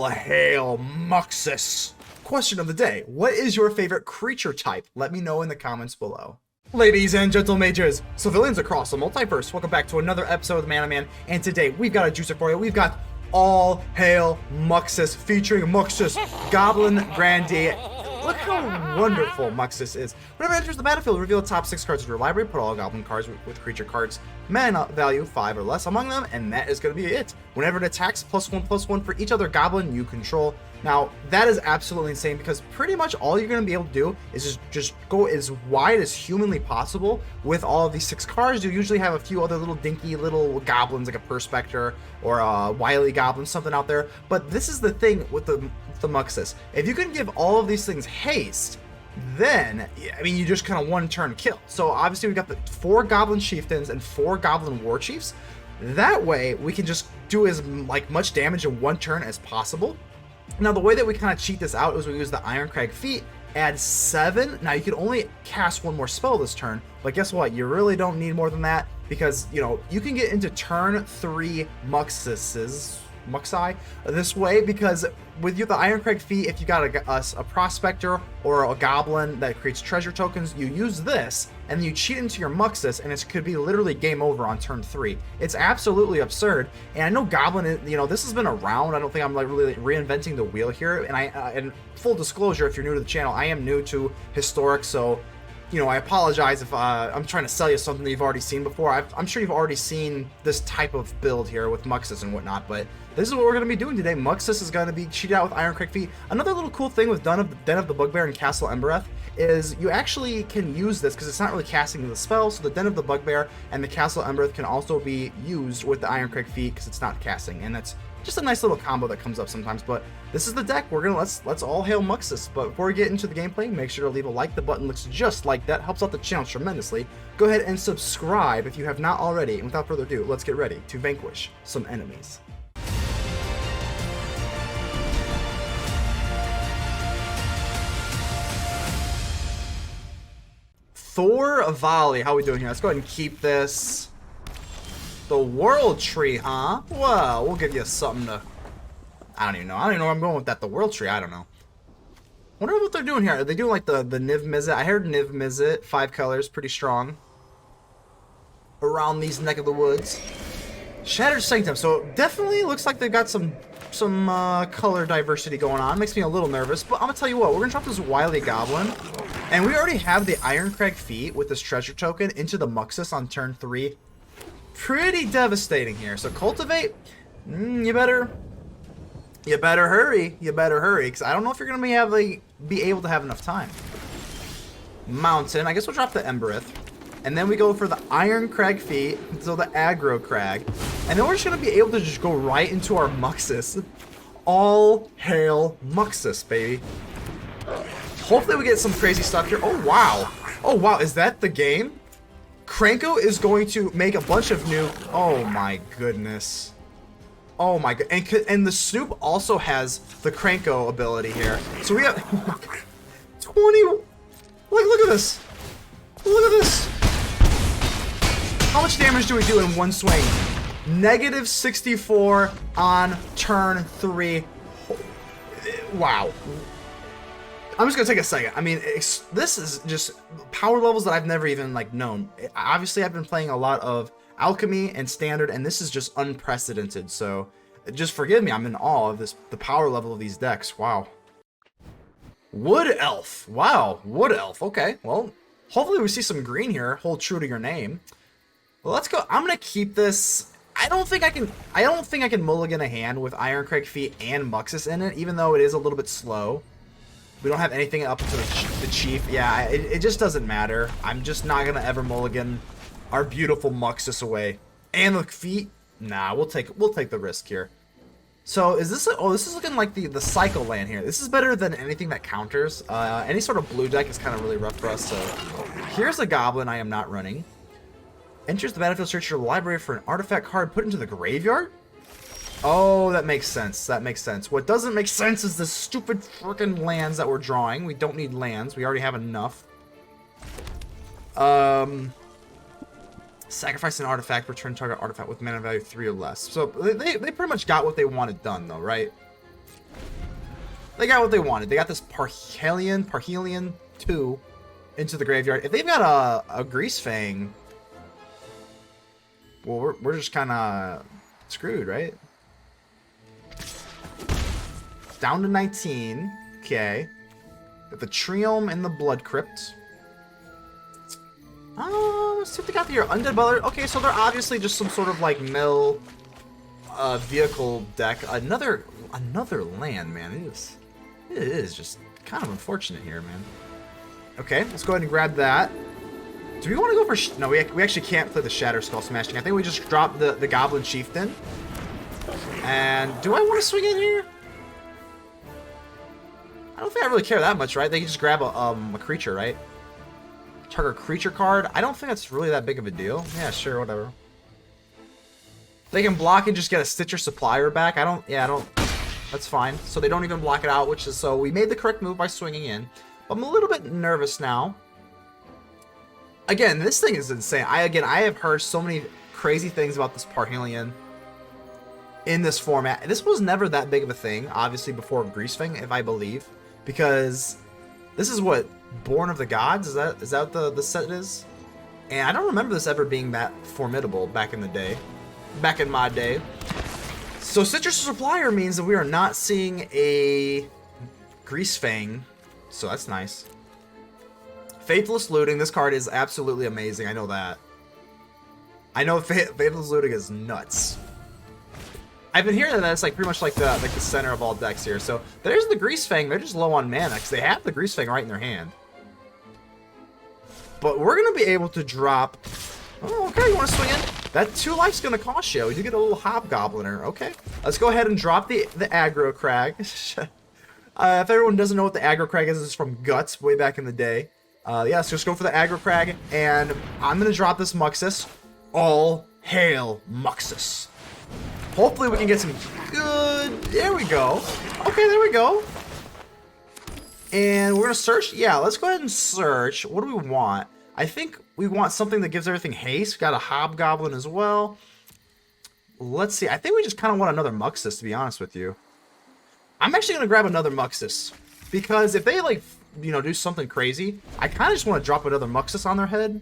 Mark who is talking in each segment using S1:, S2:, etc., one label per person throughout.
S1: All hail Muxus! Question of the day, what is your favorite creature type? Let me know in the comments below. Ladies and Gentlemages, civilians across the multiverse, welcome back to another episode of the Man Man, and today we've got a juicer for you. We've got All Hail Muxus featuring Muxus, Goblin Grandee. Look how wonderful Muxus is. Whenever it enters the battlefield, reveal the top 6 cards of your library, put all Goblin cards with creature cards, mana value 5 or less among them, and that is going to be it. Whenever it attacks, +1/+1 for each other Goblin you control. Now, that is absolutely insane because pretty much all you're going to be able to do is just go as wide as humanly possible with all of these 6 cards. You usually have a few other little dinky little goblins like a Prospector or a Wily Goblin, something out there. But this is the thing with the Muxus. If you can give all of these things haste, then, I mean, you just kind of one-turn kill. So obviously we've got the 4 Goblin Chieftains and 4 Goblin Warchiefs. That way we can just do as much damage in one turn as possible. Now, the way that we kind of cheat this out is we use the Irencrag feat, add 7. Now, you can only cast 1 more spell this turn, but guess what? You really don't need more than that because, you know, you can get into turn 3 Muxi this way because with the Irencrag feat, if you got a Prospector or a Goblin that creates treasure tokens, you use this and you cheat into your Muxus and it could be literally game over on turn 3. It's absolutely absurd. And I know Goblin, you know, this has been around. I don't think I'm really reinventing the wheel here. And and full disclosure, if you're new to the channel, I am new to Historic, so you know, I apologize if I'm trying to sell you something that you've already seen before. I'm sure you've already seen this type of build here with Muxus and whatnot, but this is what we're going to be doing today. Muxus is going to be cheated out with Irencrag feat. Another little cool thing with Den of the Bugbear and Castle Embereth is you actually can use this because it's not really casting the spell, so the Den of the Bugbear and the Castle Embereth can also be used with the Irencrag feat because it's not casting, and that's just a nice little combo that comes up sometimes. But this is the deck. We're gonna let's all hail Muxus. But before we get into the gameplay, make sure to leave a like. The button looks just like that, helps out the channel tremendously. Go ahead and subscribe if you have not already. And without further ado, let's get ready to vanquish some enemies. Thor Volley, how are we doing here? Let's go ahead and keep this. The World Tree, huh? Well, we'll give you something to... I don't even know where I'm going with that. The World Tree, I don't know. Wonder what they're doing here. Are they doing like the Niv Mizzet? I heard Niv Mizzet, 5 colors, pretty strong. Around these neck of the woods. Shattered Sanctum, so definitely looks like they've got some color diversity going on. Makes me a little nervous, but I'm gonna tell you what, we're gonna drop this Wily Goblin. And we already have the Irencrag feat with this treasure token into the Muxus on turn 3. Pretty devastating here. So cultivate, you better hurry. You better hurry, because I don't know if you're gonna be able to have enough time. Mountain. I guess we'll drop the Embereth, and then we go for the Irencrag feat, so the aggro crag, and then we're just gonna be able to just go right into our Muxus. All hail Muxus, baby. Hopefully we get some crazy stuff here. Oh wow! Oh wow! Is that the game? Krenko is going to make a bunch of new... Oh my goodness. Oh my god. And the Snoop also has the Krenko ability here. So we have 20... Look at this. Look at this. How much damage do we do in one swing? -64 on turn 3. Wow. I'm just gonna take a second. I mean, this is just power levels that I've never even known. Obviously, I've been playing a lot of Alchemy and Standard, and this is just unprecedented. So, just forgive me. I'm in awe of the power level of these decks. Wow. Wood Elf. Wow, Wood Elf. Okay, well, hopefully we see some green here. Hold true to your name. Well, let's go. I'm gonna keep this. I don't think I can mulligan a hand with Irencrag feat and Muxus in it, even though it is a little bit slow. We don't have anything up to the Chief. Yeah, it just doesn't matter. I'm just not gonna ever mulligan our beautiful Muxus away. And the feet? Nah, we'll take the risk here. So is this? Oh, this is looking like the cycle land here. This is better than anything that counters. Any sort of blue deck is kind of really rough for us. So here's a Goblin I am not running. Enters the battlefield, search your library for an artifact card, put into the graveyard. Oh, that makes sense. That makes sense. What doesn't make sense is the stupid frickin' lands that we're drawing. We don't need lands. We already have enough. Sacrifice an artifact, return target artifact with mana value 3 or less. So they pretty much got what they wanted done, though, right? They got what they wanted. They got this Parhelion 2 into the graveyard. If they've got a Grease Fang, well, we're just kind of screwed, right? Down to 19. Okay. Got the Triome and the Blood Crypt. Let's see if they got the Undead Butler. Okay, so they're obviously just some sort of like mill vehicle deck. Another land, man. It is just kind of unfortunate here, man. Okay, let's go ahead and grab that. Do we want to go for... No, we actually can't play the Shatterskull Smashing. I think we just dropped the Goblin Chieftain. And do I want to swing in here? I don't think I really care that much, right? They can just grab a creature, right? Target creature card. I don't think that's really that big of a deal. Yeah, sure, whatever. They can block and just get a Stitcher Supplier back. I don't... That's fine. So they don't even block it out, which is... So we made the correct move by swinging in. But I'm a little bit nervous now. Again, this thing is insane. I have heard so many crazy things about this Parhelion in this format. This was never that big of a thing, obviously, before Grease Fang, if I believe. Because this is what... Born of the Gods? Is that what the set is? And I don't remember this ever being that formidable back in the day. Back in my day. So Citrus Supplier means that we are not seeing a Grease Fang. So that's nice. Faithless Looting. This card is absolutely amazing. I know that. I know Faithless Looting is nuts. I've been hearing that it's like pretty much like the center of all decks here. So there's the Grease Fang. They're just low on mana because they have the Grease Fang right in their hand. But we're going to be able to drop... Oh, okay, you want to swing in? That 2 life's going to cost you. You get a little Hobgobliner. Okay, let's go ahead and drop the Aggro Crag. If everyone doesn't know what the Aggro Crag is, it's from Guts way back in the day. Yeah, so just go for the Aggro Crag. And I'm going to drop this Muxus. All hail Muxus. Hopefully we can get some good... There we go. Okay, there we go. And we're going to search. Yeah, let's go ahead and search. What do we want? I think we want something that gives everything haste. We got a Hobgoblin as well. Let's see. I think we just kind of want another Muxus, to be honest with you. I'm actually going to grab another Muxus. Because if they, like, you know, do something crazy, I kind of just want to drop another Muxus on their head.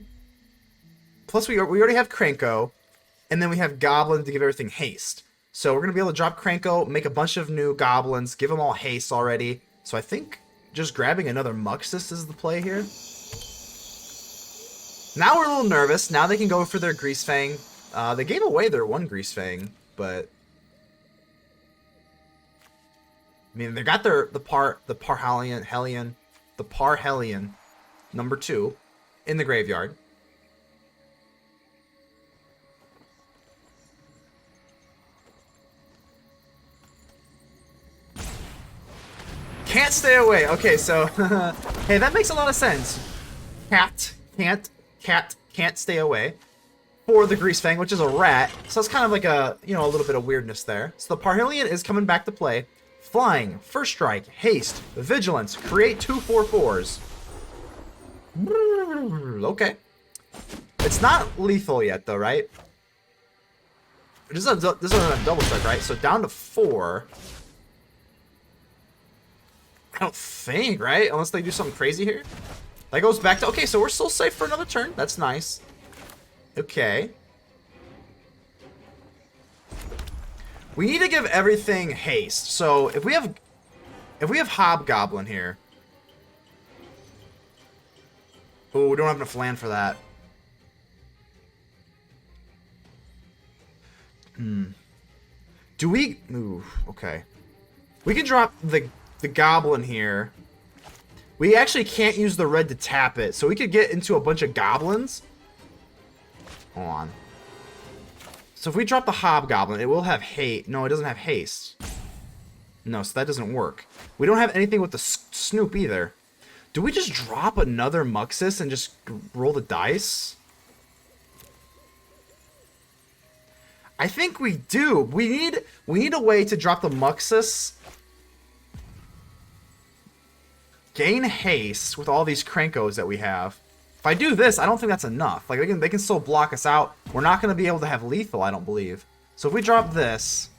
S1: Plus, we already have Krenko. And then we have Goblin to give everything haste. So we're going to be able to drop Krenko, make a bunch of new Goblins, give them all haste already. So I think just grabbing another Muxus is the play here. Now we're a little nervous. Now they can go for their Grease Fang. They gave away their one Grease Fang, but... I mean, they got the Parhelion number 2 in the graveyard. Can't stay away. Okay, so hey, that makes a lot of sense. Cat can't stay away for the Grease Fang, which is a rat. So it's kind of like a, you know, a little bit of weirdness there. So the Parhelion is coming back to play. Flying, First Strike, Haste, Vigilance, create 2 4/4s. Okay. It's not lethal yet, though, right? This is a double strike, right? So down to 4. I don't think, right? Unless they do something crazy here. That goes back to... Okay, so we're still safe for another turn. That's nice. Okay. We need to give everything haste. So if we have Hobgoblin here... Oh, we don't have enough land for that. Do we... Ooh, okay. We can drop the Goblin here. We actually can't use the red to tap it, so we could get into a bunch of Goblins. Hold on. So if we drop the Hobgoblin, it will have haste. No, it doesn't have haste. No, so that doesn't work. We don't have anything with the Snoop either. Do we just drop another Muxus and just roll the dice? I think we do. We need a way to drop the Muxus, gain haste with all these Krenkos that we have. If I do this, I don't think that's enough. Like, they can still block us out. We're not going to be able to have lethal, I don't believe. So if we drop this...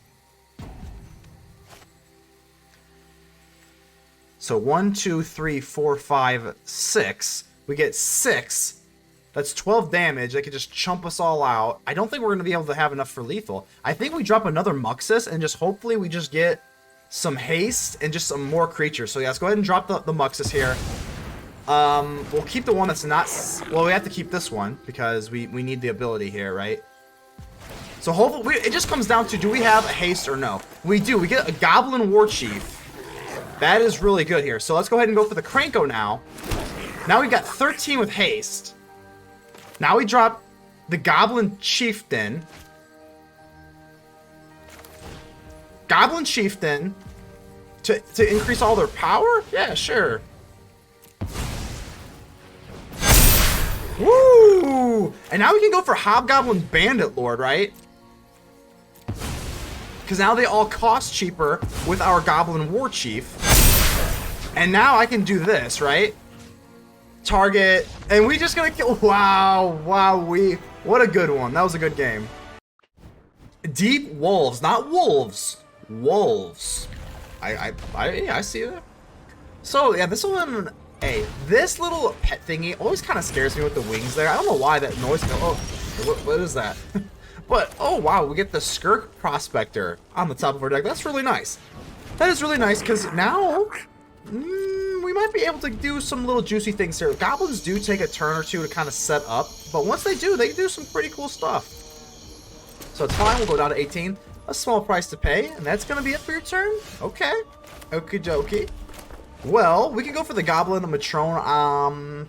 S1: So 1, 2, 3, 4, 5, 6. We get 6. That's 12 damage. They could just chump us all out. I don't think we're going to be able to have enough for lethal. I think we drop another Muxus and just hopefully we just get some haste and just some more creatures. So yeah, let's go ahead and drop the Muxus here. We'll keep the one that's not... Well, we have to keep this one because we need the ability here, right? So hopefully... it just comes down to, do we have a haste or no? We do. We get a Goblin Warchief. That is really good here. So let's go ahead and go for the Krenko now. Now we got 13 with haste. Now we drop the Goblin Chieftain. Goblin Chieftain to increase all their power? Yeah, sure. Woo! And now we can go for Hobgoblin Bandit Lord, right? Because now they all cost cheaper with our Goblin Warchief. And now I can do this, right? Target, and we just gonna kill. Wow, what a good one. That was a good game. Deep wolves, not wolves. Wolves. I see that. So yeah, this one. Hey, this little pet thingy always kind of scares me with the wings there. I don't know why that noise. Oh, what is that? But oh wow, we get the Skirk Prospector on the top of our deck. That's really nice. That is really nice because now. We might be able to do some little juicy things here. Goblins do take a turn or two to kind of set up, but once they do some pretty cool stuff. So it's fine, we'll go down to 18. A small price to pay, and that's going to be it for your turn? Okay. Okie dokie. Well, we can go for the Goblin Matron.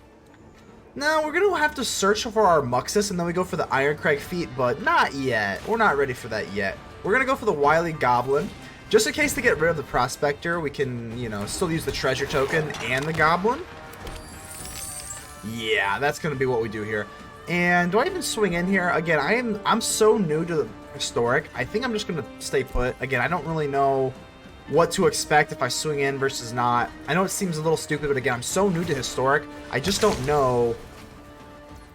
S1: No, we're going to have to search for our Muxus, and then we go for the Irencrag feat, but not yet. We're not ready for that yet. We're going to go for the Wily Goblin. Just in case to get rid of the Prospector, we can, you know, still use the treasure token and the Goblin. Yeah, that's going to be what we do here. And do I even swing in here? Again, I'm so new to the Historic. I think I'm just going to stay put. Again, I don't really know what to expect if I swing in versus not. I know it seems a little stupid, but again, I'm so new to Historic. I just don't know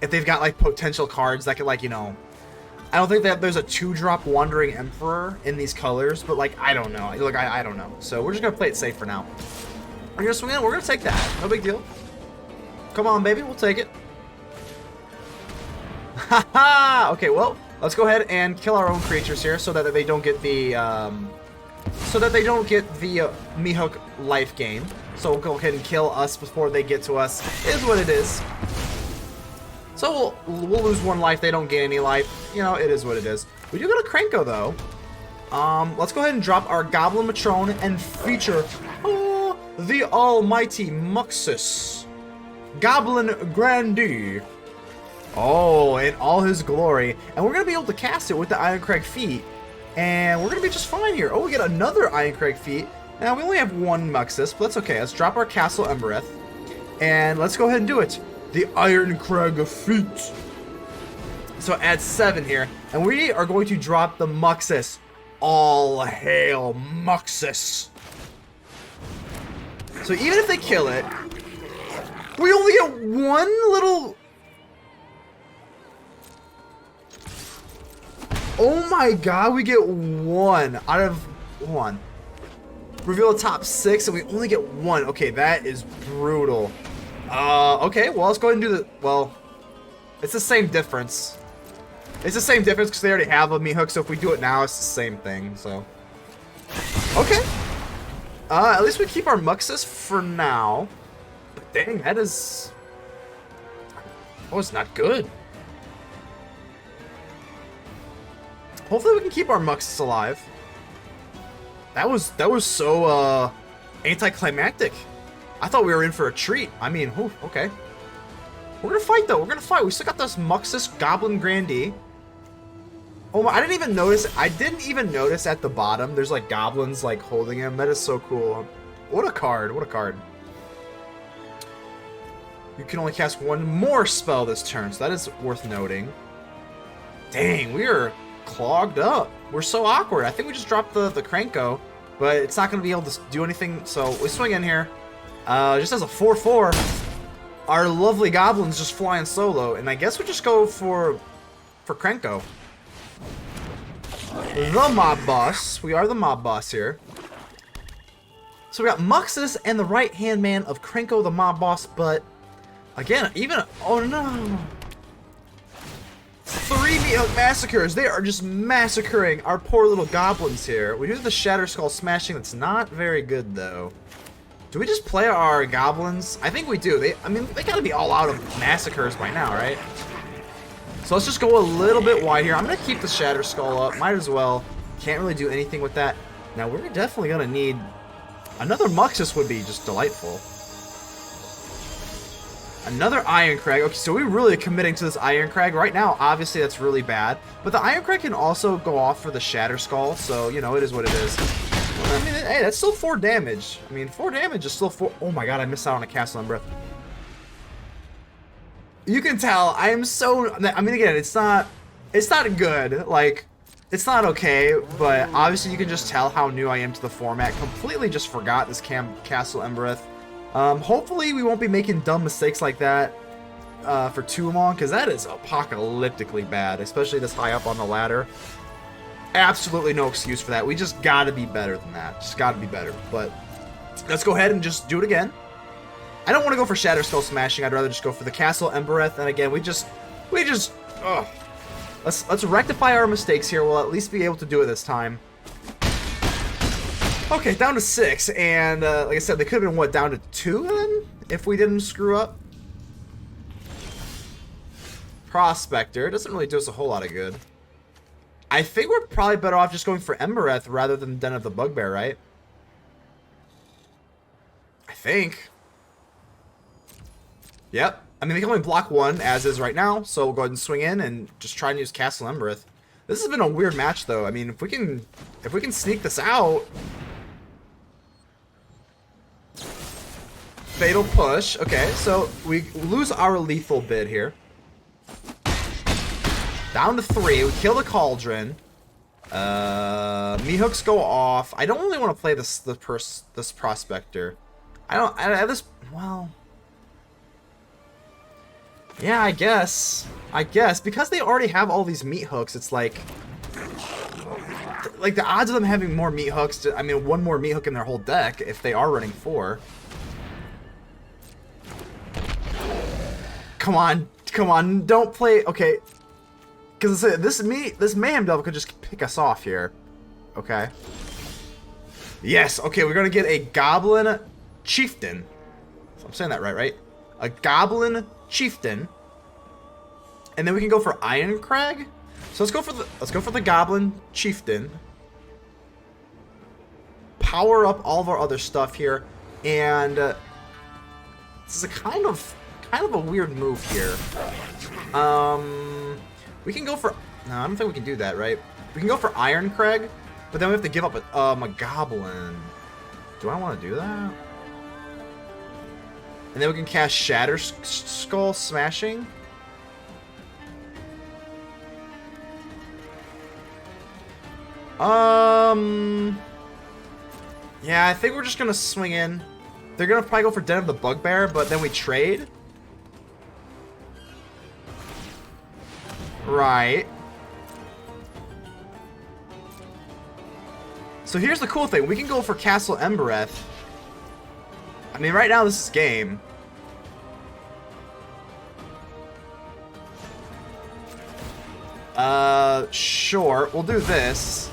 S1: if they've got, like, potential cards that could, like, you know... I don't think that there's a 2-drop Wandering Emperor in these colors, but like, I don't know. Like, I don't know. So we're just going to play it safe for now. We're going to swing in. We're going to take that. No big deal. Come on, baby. We'll take it. Haha! Okay, well, let's go ahead and kill our own creatures here so that they don't get the, Mehook life gain. So we'll go ahead and kill us before they get to us. Is what it is. So we'll lose 1 life. They don't gain any life. You know, it is what it is. We do go to Krenko, though. Let's go ahead and drop our Goblin Matron and feature the almighty Muxus. Goblin Grandee. Oh, in all his glory. And we're going to be able to cast it with the Irencrag feat. And we're going to be just fine here. Oh, we get another Irencrag feat. Now, we only have 1 Muxus, but that's okay. Let's drop our Castle Embereth. And let's go ahead and do it. The Irencrag feat. So add 7 here. And we are going to drop the Muxus. All hail Muxus. So even if they kill it, we only get 1 little... Oh my god, we get 1 out of 1. Reveal the top 6 and we only get 1. Okay, that is brutal. Okay, well, let's go ahead and do the... Well, it's the same difference. It's the same difference because they already have a Mehook, so if we do it now, it's the same thing, so... Okay. At least we keep our Muxus for now. But dang, that is... Oh, it's not good. Hopefully we can keep our Muxus alive. That was so, anticlimactic. I thought we were in for a treat. I mean, whew, okay. We're gonna fight, though. We're gonna fight. We still got this Muxus Goblin Grandee. Oh my, I didn't even notice at the bottom. There's, like, goblins, like, holding him. That is so cool. What a card. What a card. You can only cast 1 more spell this turn, so that is worth noting. Dang, we are clogged up. We're so awkward. I think we just dropped the Krenko, but it's not going to be able to do anything, so we swing in here. Just as a 4/4, our lovely goblins just flying solo, and I guess we just go for Krenko. The mob boss. We are the mob boss here. So we got Muxus and the right-hand man of Krenko the mob boss, but again, even, oh no. 3 Meathook Massacres. They are just massacring our poor little goblins here. We do the Shatterskull Smashing. That's not very good, though. Do we just play our goblins? I think we do. I mean, they gotta be all out of massacres by now, right? So let's just go a little bit wide here. I'm gonna keep the Shatterskull up. Might as well. Can't really do anything with that. Now, we're definitely gonna need... Another Muxus would be just delightful. Another Irencrag. Okay, so we're really committing to this Irencrag. Right now, obviously, that's really bad. But the Irencrag can also go off for the Shatterskull, so, you know, it is what it is. I mean, hey, that's still 4 damage. I mean, 4 damage is still 4... Oh my god, I missed out on a Castle Embereth. You can tell, I am so... I mean, again, it's not good. Like... It's not okay, but obviously you can just tell how new I am to the format. Completely just forgot this Castle Embereth. Hopefully we won't be making dumb mistakes like that for too long, because that is apocalyptically bad, especially this high up on the ladder. Absolutely no excuse for that. We just gotta be better than that. Just gotta be better. But let's go ahead and just do it again. I don't want to go for Shatterskull Smashing. I'd rather just go for the Castle Embereth. And again, we just, ugh. Let's rectify our mistakes here. We'll at least be able to do it this time. Okay, down to 6, and like I said, they could have been, what, down to 2 then? If we didn't screw up? Prospector doesn't really do us a whole lot of good. I think we're probably better off just going for Embereth rather than Den of the Bugbear, right? I think. Yep. I mean, they can only block 1, as is right now, so we'll go ahead and swing in and just try and use Castle Embereth. This has been a weird match, though. I mean, if we can sneak this out... Fatal Push. Okay, so we lose our lethal bid here. Down to 3. We kill the Cauldron. Meathooks go off. I don't really want to play this Prospector. I this... Well... Yeah, I guess. Because they already have all these meat hooks, it's like the odds of them having more meat hooks, I mean, 1 more meat hook in their whole deck, if they are running 4. Come on, don't play, okay. Because this Mayhem Devil could just pick us off here. Okay. Yes, okay, we're gonna get a Goblin Chieftain. I'm saying that right? A Goblin Chieftain, and then we can go for Irencrag. So let's go for the Goblin Chieftain. Power up all of our other stuff here, and this is a kind of a weird move here. We can go for no, I don't think we can do that, right? We can go for Irencrag, but then we have to give up a Goblin. Do I want to do that? And then we can cast Shatterskull Smashing. Yeah, I think we're just gonna swing in. They're gonna probably go for Den of the Bugbear, but then we trade. Right. So here's the cool thing. We can go for Castle Embereth. I mean, right now this is game. Sure. We'll do this.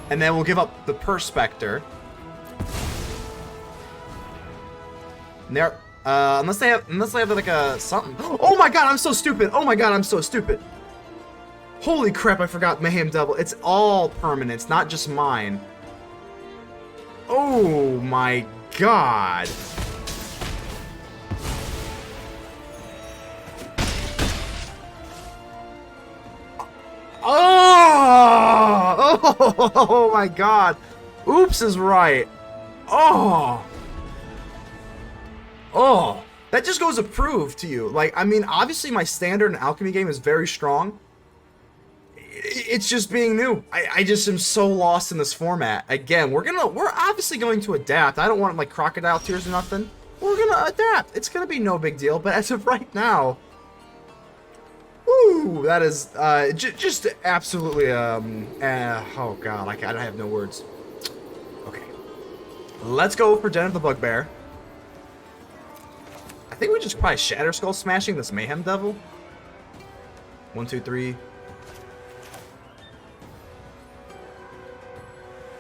S1: And then we'll give up the Prospector. There, unless they have like a something. Oh my god, I'm so stupid. Oh my god, I'm so stupid. Holy crap, I forgot Mayhem Devil. It's all permanents, not just mine. Oh my god. Oh my god. Oops is right. Oh. That just goes to prove to you. Like, I mean, obviously my standard and alchemy game is very strong. It's just being new. I just am so lost in this format. Again, we're obviously going to adapt. I don't want like crocodile tears or nothing. We're gonna adapt. It's gonna be no big deal. But as of right now, woo, that is just absolutely oh god, I have no words. Okay. Let's go for Den of the Bugbear. I think we just probably Shatterskull Smashing this Mayhem Devil. 1, 2, 3.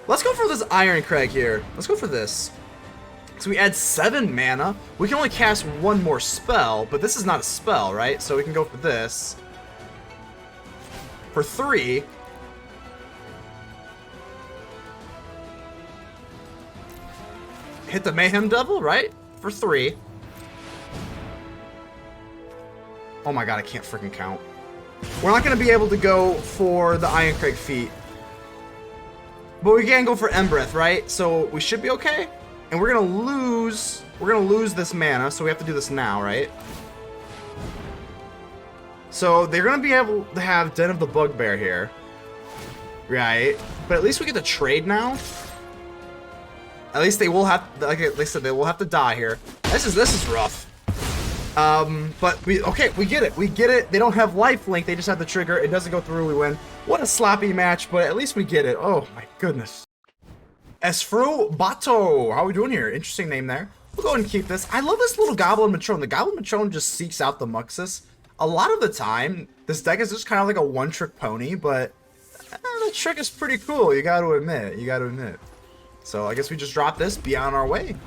S1: Let's go for this Irencrag here. Let's go for this. So we add 7 mana. We can only cast 1 more spell, but this is not a spell, right? So we can go for this. For 3. Hit the Mayhem Devil, right? For 3. Oh my god, I can't freaking count. We're not going to be able to go for the Irencrag feat. But we can go for Embereth, right? So we should be okay. And we're going to lose this mana, so we have to do this now, right? So they're going to be able to have Den of the Bugbear here. Right? But at least we get to trade now. At least they will have, like I said, they will have to die here. This is rough. But we get it. We get it. They don't have lifelink. They just have the trigger. It doesn't go through. We win. What a sloppy match, but at least we get it. Oh my goodness. Esfru Bato. How are we doing here? Interesting name there. We'll go ahead and keep this. I love this little Goblin Matron. The Goblin Matron just seeks out the Muxus. A lot of the time, this deck is just kind of like a one-trick pony, but the trick is pretty cool. You got to admit. You got to admit. So I guess we just drop this, be on our way.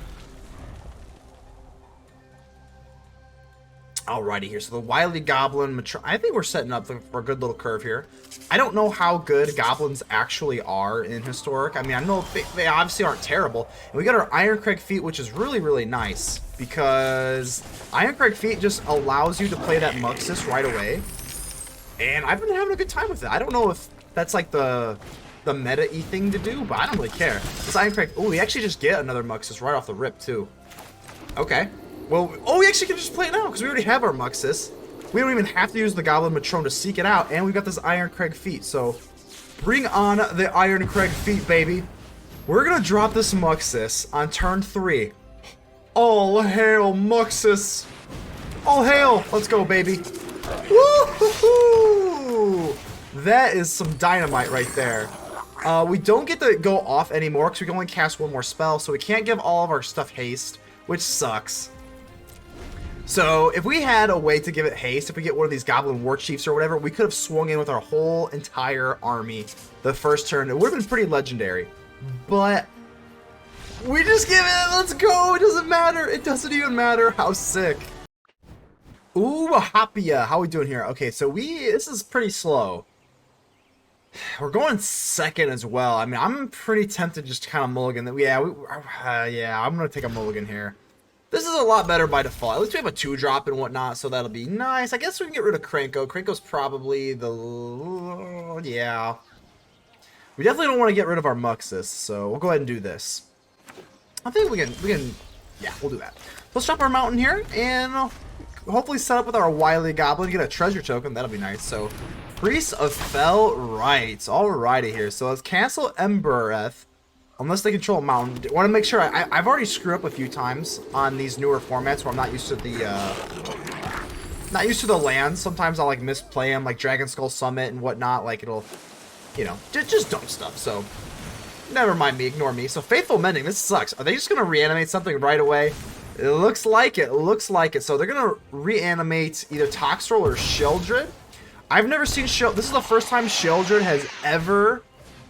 S1: Alrighty here, so the Wily Goblin Matron. I think we're setting up for a good little curve here. I don't know how good goblins actually are in Historic. I mean, I know they obviously aren't terrible. And we got our Irencrag feat, which is really, really nice. Because Irencrag feat just allows you to play that Muxus right away. And I've been having a good time with it. I don't know if that's like the meta-y thing to do, but I don't really care. This Irencrag, oh, we actually just get another Muxus right off the rip, too. Okay. Well, oh, we actually can just play it now, because we already have our Muxus. We don't even have to use the Goblin Matron to seek it out, and we've got this Irencrag feat, so bring on the Irencrag feat, baby. We're going to drop this Muxus on turn 3. All hail, Muxus. All hail. Let's go, baby. Woo-hoo-hoo! That is some dynamite right there. We don't get to go off anymore because we can only cast 1 more spell, so we can't give all of our stuff haste, which sucks. So if we had a way to give it haste, if we get one of these Goblin Warchiefs or whatever, we could have swung in with our whole entire army the first turn. It would have been pretty legendary. But we just give it, let's go. It doesn't matter. It doesn't even matter. How sick. Ooh, Hapia. How are we doing here? Okay, so this is pretty slow. We're going second as well. I mean, I'm pretty tempted just to kind of mulligan that. Yeah, I'm going to take a mulligan here. This is a lot better by default. At least we have a 2-drop and whatnot, so that'll be nice. I guess we can get rid of Krenko. Krenko's probably the... Yeah. We definitely don't want to get rid of our Muxus, so we'll go ahead and do this. I think we can... Yeah, we'll do that. Let's drop our mountain here, and hopefully set up with our Wily Goblin. Get a treasure token. That'll be nice. So, Priest of Fell Rites. Alrighty here. So, let's Castle Embereth. Unless they control a mountain. I want to make sure. I've already screwed up a few times on these newer formats where I'm not used to the lands. Sometimes I'll like misplay them, like Dragonskull Summit and whatnot. Like it'll, you know, just dumb stuff. So never mind me, ignore me. So Faithful Mending, this sucks. Are they just gonna reanimate something right away? It looks like it. It looks like it. So they're gonna reanimate either Toxtrol or Sheldred. I've never seen This is the first time Sheldred has ever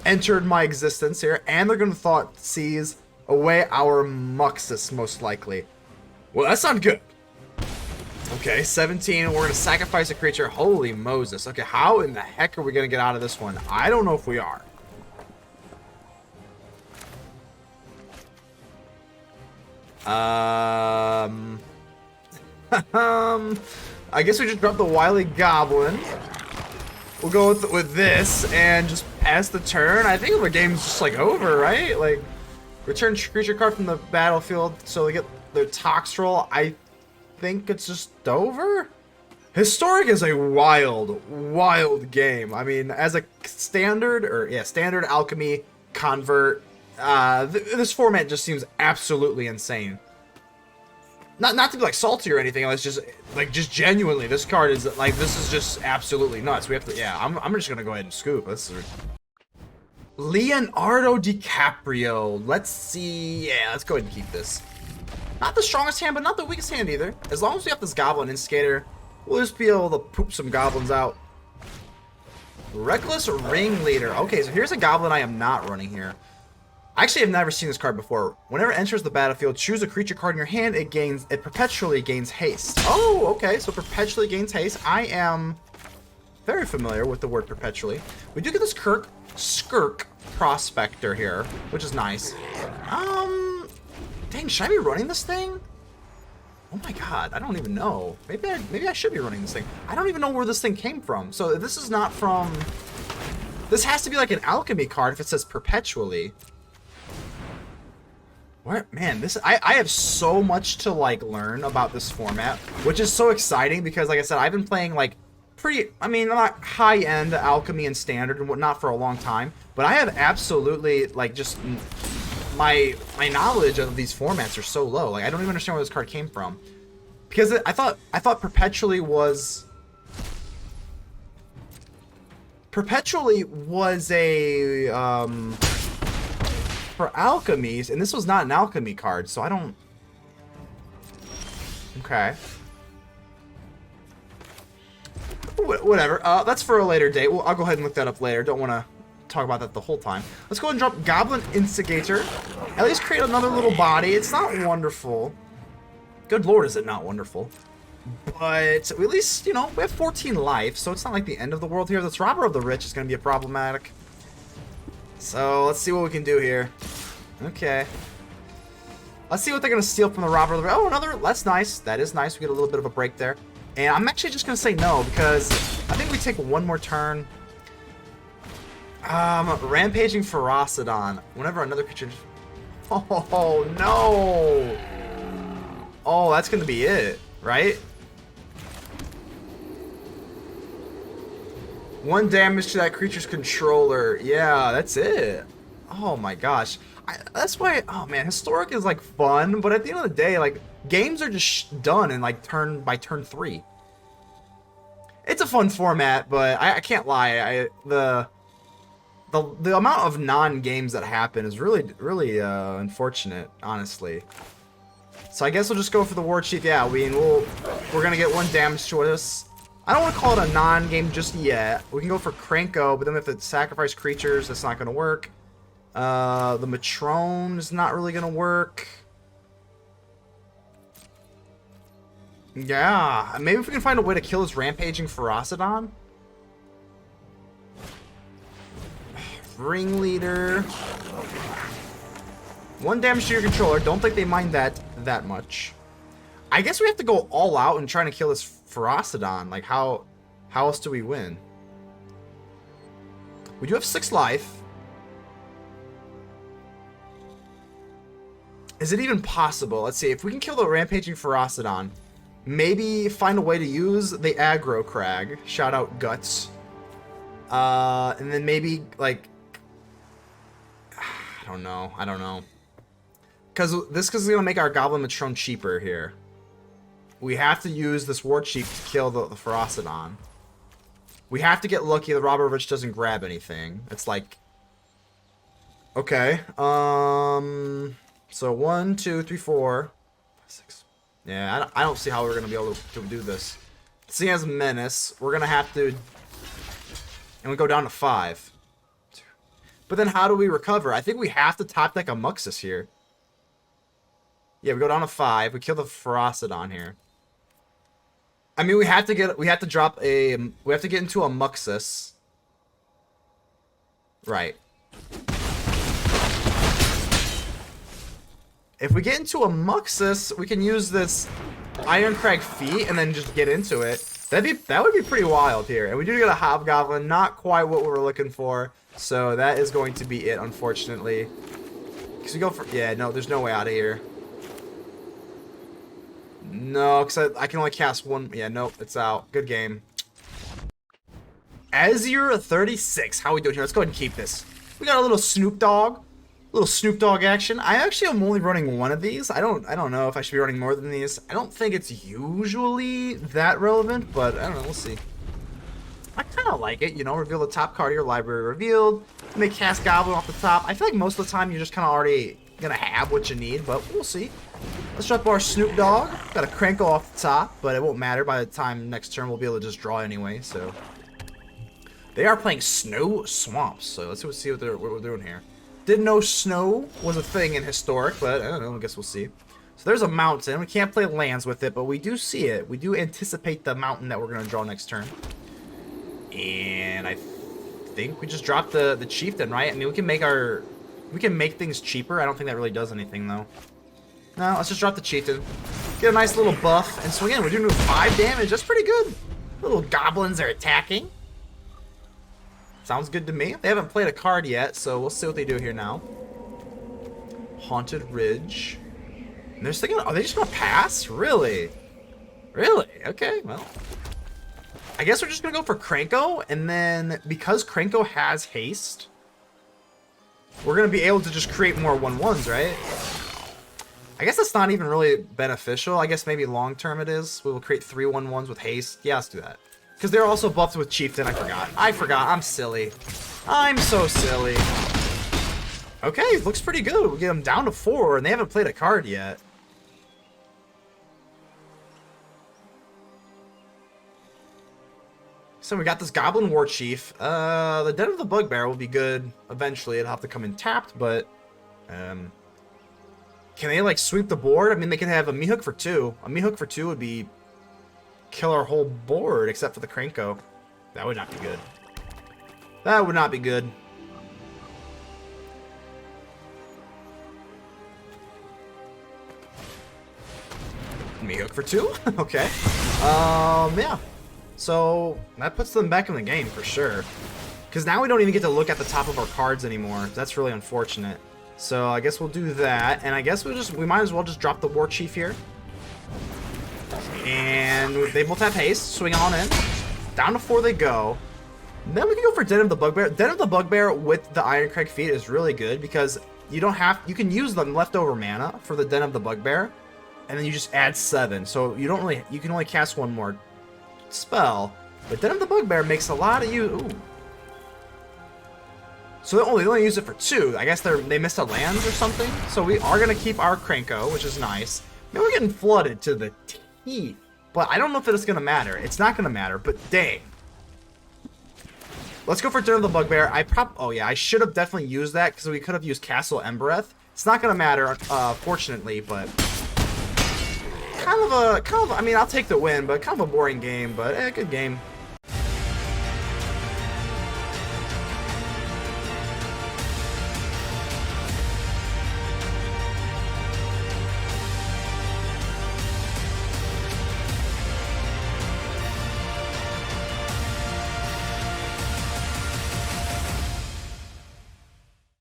S1: entered my existence here, and they're gonna thought seize away our Muxus most likely. Well, that's not good. Okay, 17. We're gonna sacrifice a creature. Holy Moses. Okay, how in the heck are we gonna get out of this one? I don't know if we are. I guess we just dropped the Wily Goblin. We'll go with this and just pass the turn. I think the game's just like over, right? Like, return creature card from the battlefield so they get their Toxtrol. I think it's just over. Historic is a wild game. I mean, as a standard alchemy convert, this format just seems absolutely insane. Not to be like salty or anything. It's just like genuinely, this card is like, this is just absolutely nuts. We have to, yeah. I'm just gonna go ahead and scoop. Leonardo DiCaprio. Let's see. Yeah, let's go ahead and keep this. Not the strongest hand, but not the weakest hand either. As long as we have this Goblin Instigator, we'll just be able to poop some goblins out. Reckless Ringleader. Okay, so here's a goblin I am not running here. I actually have never seen this card before. Whenever it enters the battlefield, choose a creature card in your hand. It perpetually gains haste. Oh, okay, so perpetually gains haste. I am very familiar with the word perpetually. We do get this Skirk Prospector here, which is nice. Dang, should I be running this thing? Oh my god, I don't even know. Maybe I should be running this thing. I don't even know where this thing came from. So this is not from... This has to be like an alchemy card if it says perpetually. What? Man, this... I have so much to, like, learn about this format, which is so exciting because, like I said, I've been playing, like, not high-end alchemy and standard and whatnot for a long time, but I have absolutely, like, just... My knowledge of these formats are so low. Like, I don't even understand where this card came from. Because I thought perpetually was... Perpetually was a... for alchemies, and this was not an alchemy card, so I don't... Okay. Whatever. That's for a later date. Well, I'll go ahead and look that up later. Don't want to talk about that the whole time. Let's go ahead and drop Goblin Instigator. At least create another little body. It's not wonderful. Good lord, is it not wonderful. But at least, you know, we have 14 life, so it's not like the end of the world here. This Robber of the Rich is going to be problematic. So, let's see what we can do here. Okay. Let's see what they're going to steal from the Robber of the Rich. Oh, another... That's nice. That is nice. We get a little bit of a break there. And I'm actually just going to say no, because I think we take one more turn. Rampaging Ferocidon. Whenever another creature... Oh, no! Oh, that's going to be it, right? 1 damage to that creature's controller. Yeah, that's it. Oh my gosh. That's why... Oh man, Historic is like fun, but at the end of the day, like, games are just done in like turn 3. It's a fun format, but I can't lie. The amount of non-games that happen is really unfortunate, honestly. So I guess we'll just go for the Warchief. Yeah, we're gonna get 1 damage to us. I don't want to call it a non-game just yet. We can go for Krenko, but then if it's sacrifice creatures, that's not gonna work. The Matron is not really gonna work. Yeah, maybe if we can find a way to kill this Rampaging Ferocidon. Ringleader. 1 damage to your controller. Don't think they mind that much. I guess we have to go all out and trying to kill this Ferocidon. Like, how else do we win? We do have 6 life. Is it even possible? Let's see. If we can kill the Rampaging Ferocidon, maybe find a way to use the Aggro-Crag. Shout out Guts. And then maybe, like... I don't know. Because this is going to make our Goblin Matron cheaper here. We have to use this Warchief to kill the Ferocidon. We have to get lucky the Robber of Rich doesn't grab anything. It's like... Okay. So 1, 2, 3, 4, 6. Yeah, I don't see how we're going to be able to do this. Seeing as Menace, we're going to have to... And we go down to 5. But then how do we recover? I think we have to top deck a Muxus here. Yeah, we go down to 5. We kill the Ferocidon here. I mean, we have to get into a Muxus. Right. If we get into a Muxus, we can use this Irencrag feat and then just get into it. That would be pretty wild here. And we do get a Hobgoblin, not quite what we were looking for. So that is going to be it, unfortunately. Because we go for... Yeah, no, there's no way out of here. No, because I can only cast 1... Yeah, nope, it's out. Good game. Azure 36. How are we doing here? Let's go ahead and keep this. We got a little Snoop Dogg. Little Snoop Dogg action. I actually am only running 1 of these. I don't know if I should be running more than these. I don't think it's usually that relevant, but I don't know. We'll see. I kind of like it, you know, reveal the top card of your library revealed. You may cast Goblin off the top. I feel like most of the time you're just kind of already gonna have what you need, but we'll see. Let's drop our Snoop Dogg. Got a Krenko off the top, but it won't matter. By the time next turn, we'll be able to just draw anyway, so. They are playing Snow Swamps, so let's see what we're doing here. Didn't know snow was a thing in Historic, but I don't know, I guess we'll see. So there's a mountain. We can't play lands with it, but we do see it. We do anticipate the mountain that we're going to draw next turn. And I think we just dropped the Chieftain, right? I mean, we can make things cheaper. I don't think that really does anything, though. No, let's just drop the Chieftain. Get a nice little buff and swing in. We're doing 5 damage. That's pretty good. Little goblins are attacking. Sounds good to me. They haven't played a card yet, so we'll see what they do here now. Haunted Ridge. And they're thinking, are they just gonna pass? Really? Really? Okay, well. I guess we're just gonna go for Krenko, and then because Krenko has haste, we're gonna be able to just create more 1/1s, right? I guess that's not even really beneficial. I guess maybe long term it is. We will create 3 1/1s with haste. Yeah, let's do that. Because they're also buffed with Chieftain. I forgot. I'm silly. I'm so silly. Okay, looks pretty good. We get them down to 4, and they haven't played a card yet. So we got this Goblin Warchief. The Den of the Bugbear will be good eventually. It'll have to come in tapped, but can they like sweep the board? I mean, they can have a Meathook for 2. A Meathook for 2 would be kill our whole board except for the Krenko. That would not be good. That would not be good. Meathook for 2? Okay. Yeah. So that puts them back in the game for sure. Because now we don't even get to look at the top of our cards anymore. That's really unfortunate. So I guess we'll do that, and I guess we might as well just drop the Warchief here. And they both have haste. Swing on in. Down to 4 they go. Then we can go for Den of the Bugbear. Den of the Bugbear with the Irencrag feat is really good because you can use the leftover mana for the Den of the Bugbear, and then you just add 7. So you can only cast 1 more spell. But Den of the Bugbear makes a lot of use. Ooh. So they only use it for 2. I guess they missed a land or something. So we are gonna keep our Krenko, which is nice. I mean, we're getting flooded to the teeth, but I don't know if it's gonna matter. It's not gonna matter, but dang. Let's go for Den of the Bugbear. Oh yeah, I should have definitely used that because we could have used Castle Embereth. It's not gonna matter, fortunately, but kind of. I mean, I'll take the win, but kind of a boring game. But good game.